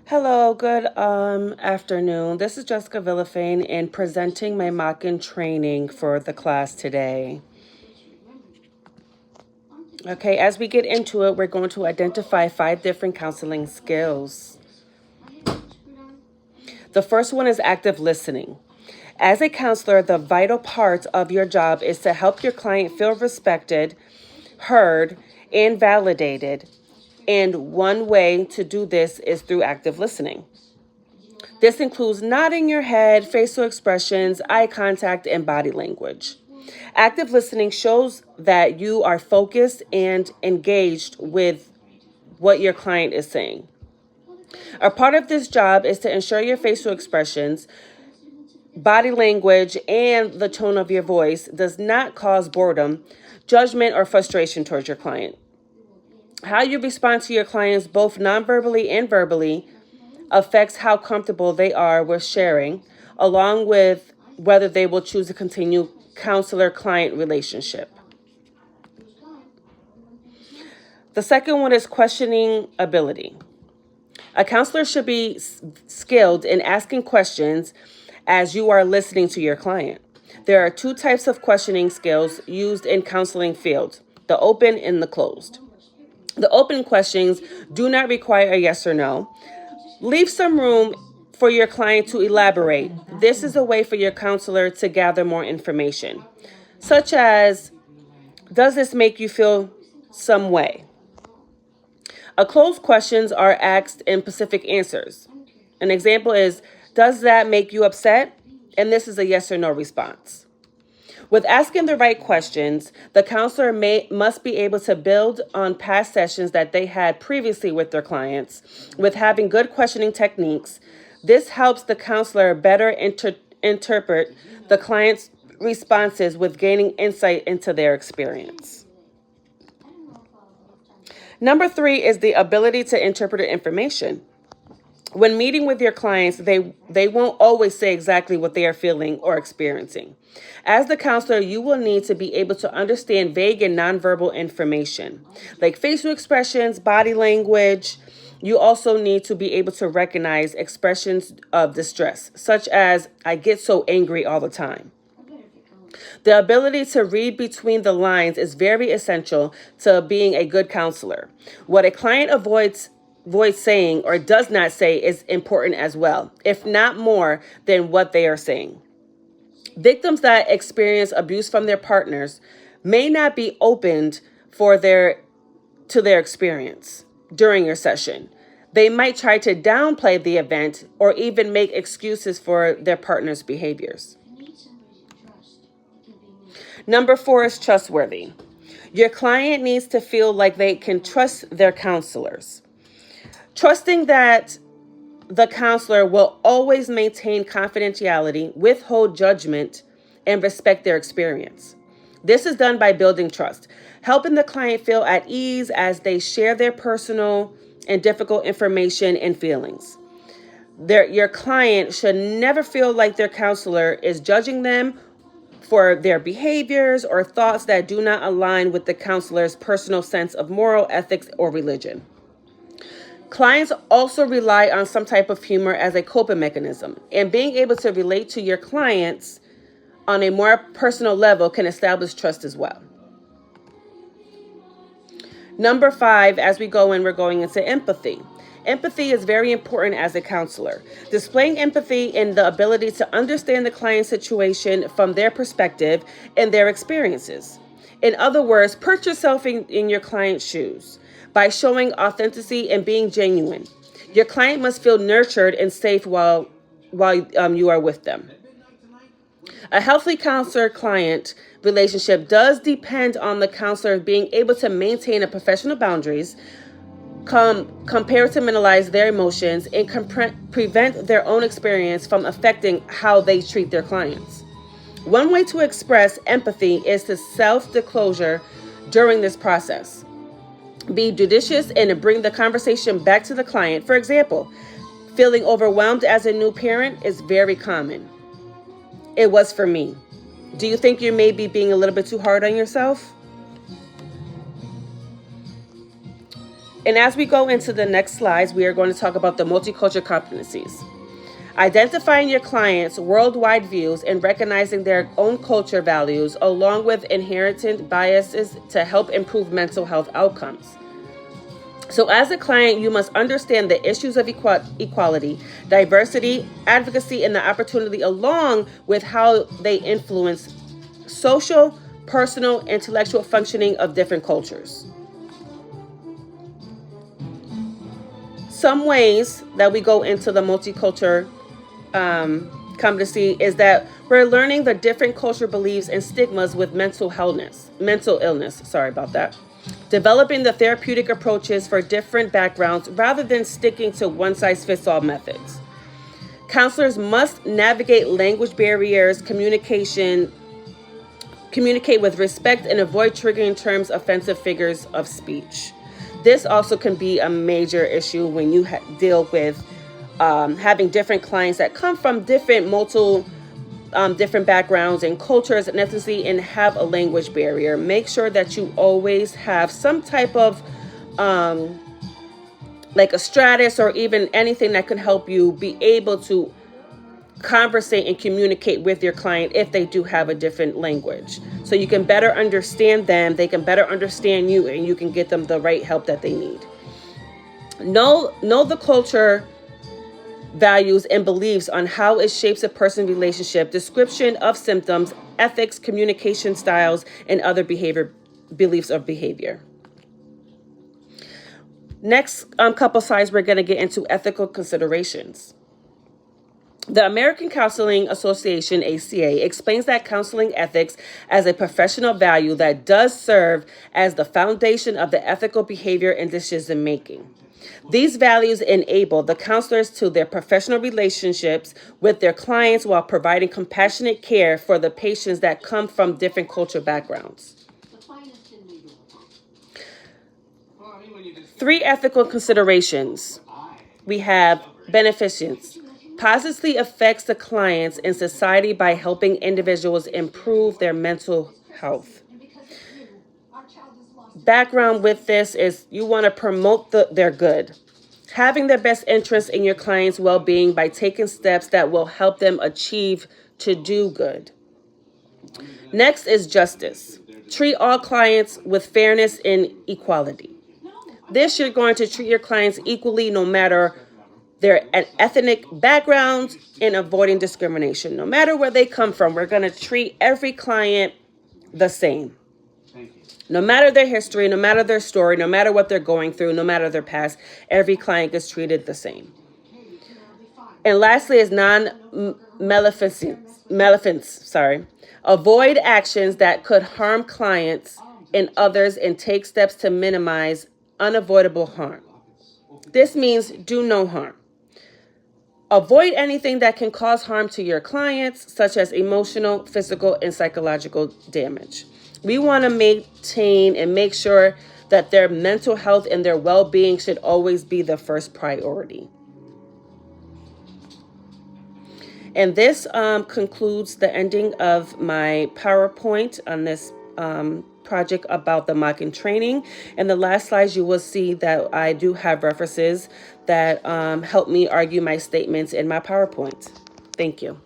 Hello, good afternoon. This is Jessica Villafane and presenting my mock-in training for the class today. Okay, as we get into it, we're going to identify 5 different counseling skills. The first one is active listening. As a counselor, the vital part of your job is to help your client feel respected, heard, and validated. And one way to do this is through active listening. This includes nodding your head, facial expressions, eye contact, and body language. Active listening shows that you are focused and engaged with what your client is saying. A part of this job is to ensure your facial expressions, body language, and the tone of your voice does not cause boredom, judgment, or frustration towards your client. How you respond to your clients, both nonverbally and verbally, affects how comfortable they are with sharing, along with whether they will choose to continue counselor-client relationship. The second one is questioning ability. A counselor should be skilled in asking questions as you are listening to your client. There are 2 types of questioning skills used in counseling field, the open and the closed. The open questions do not require a yes or no. Leave some room for your client to elaborate. This is a way for your counselor to gather more information, such as, does this make you feel some way? Closed questions are asked in specific answers. An example is, does that make you upset? And this is a yes or no response. With asking the right questions, the counselor must be able to build on past sessions that they had previously with their clients. With having good questioning techniques, this helps the counselor better interpret the client's responses with gaining insight into their experience. Number 3 is the ability to interpret information. When meeting with your clients, they won't always say exactly what they are feeling or experiencing. As the counselor, you will need to be able to understand vague and nonverbal information, like facial expressions, body language. You also need to be able to recognize expressions of distress, such as, I get so angry all the time. The ability to read between the lines is very essential to being a good counselor. What a client avoids saying or does not say is important as well, if not more than what they are saying. Victims that experience abuse from their partners may not be opened to their experience during your session. They might try to downplay the event or even make excuses for their partner's behaviors. Number 4 is trustworthy. Your client needs to feel like they can trust their counselors. Trusting that the counselor will always maintain confidentiality, withhold judgment, and respect their experience. This is done by building trust, helping the client feel at ease as they share their personal and difficult information and feelings. Your client should never feel like their counselor is judging them for their behaviors or thoughts that do not align with the counselor's personal sense of moral ethics or religion. Clients also rely on some type of humor as a coping mechanism, and being able to relate to your clients on a more personal level can establish trust as well. Number 5, as we're going into empathy. Empathy is very important as a counselor. Displaying empathy in the ability to understand the client's situation from their perspective and their experiences. In other words, put yourself in your client's shoes by showing authenticity and being genuine. Your client must feel nurtured and safe while you are with them. A healthy counselor-client relationship does depend on the counselor being able to maintain a professional boundaries, compartmentalize their emotions, and prevent their own experience from affecting how they treat their clients. One way to express empathy is to self-disclosure during this process. Be judicious and bring the conversation back to the client. For example, feeling overwhelmed as a new parent is very common. It was for me. Do you think you may be being a little bit too hard on yourself? And as we go into the next slides, we are going to talk about the multicultural competencies. Identifying your clients' worldwide views and recognizing their own culture values, along with inherent biases to help improve mental health outcomes. So as a client, you must understand the issues of equality, diversity, advocacy, and the opportunity, along with how they influence social, personal, intellectual functioning of different cultures. Some ways that we go into the multicultural competency is that we're learning the different cultural beliefs and stigmas with mental illness. Sorry about that. Developing the therapeutic approaches for different backgrounds rather than sticking to one-size-fits-all methods. Counselors must navigate language barriers, communicate with respect, and avoid triggering terms, offensive figures of speech. This also can be a major issue when you deal with having different clients that come from different different backgrounds and cultures and ethnicity and have a language barrier. Make sure that you always have some type of like a stratus or even anything that can help you be able to conversate and communicate with your client if they do have a different language. So you can better understand them, they can better understand you, and you can get them the right help that they need. Know the culture, values, and beliefs on how it shapes a person's relationship, description of symptoms, ethics, communication styles, and other beliefs of behavior. Next couple slides, we're going to get into ethical considerations. The American Counseling Association, ACA, explains that counseling ethics as a professional value that does serve as the foundation of the ethical behavior and decision making. These values enable the counselors to their professional relationships with their clients while providing compassionate care for the patients that come from different cultural backgrounds. 3 ethical considerations. We have beneficence. Positively affects the clients and society by helping individuals improve their mental health. Background with this is you want to promote their good. Having their best interest in your client's well-being by taking steps that will help them achieve to do good. Next is justice. Treat all clients with fairness and equality. This, you're going to treat your clients equally no matter their ethnic backgrounds and avoiding discrimination. No matter where they come from, we're going to treat every client the same. No matter their history, no matter their story, no matter what they're going through, no matter their past, every client gets treated the same. And lastly is non-maleficence. Avoid actions that could harm clients and others and take steps to minimize unavoidable harm. This means do no harm. Avoid anything that can cause harm to your clients, such as emotional, physical, and psychological damage. We want to maintain and make sure that their mental health and their well-being should always be the first priority. And this concludes the ending of my PowerPoint on this project about the mock-in training. In the last slides, you will see that I do have references that help me argue my statements in my PowerPoint. Thank you.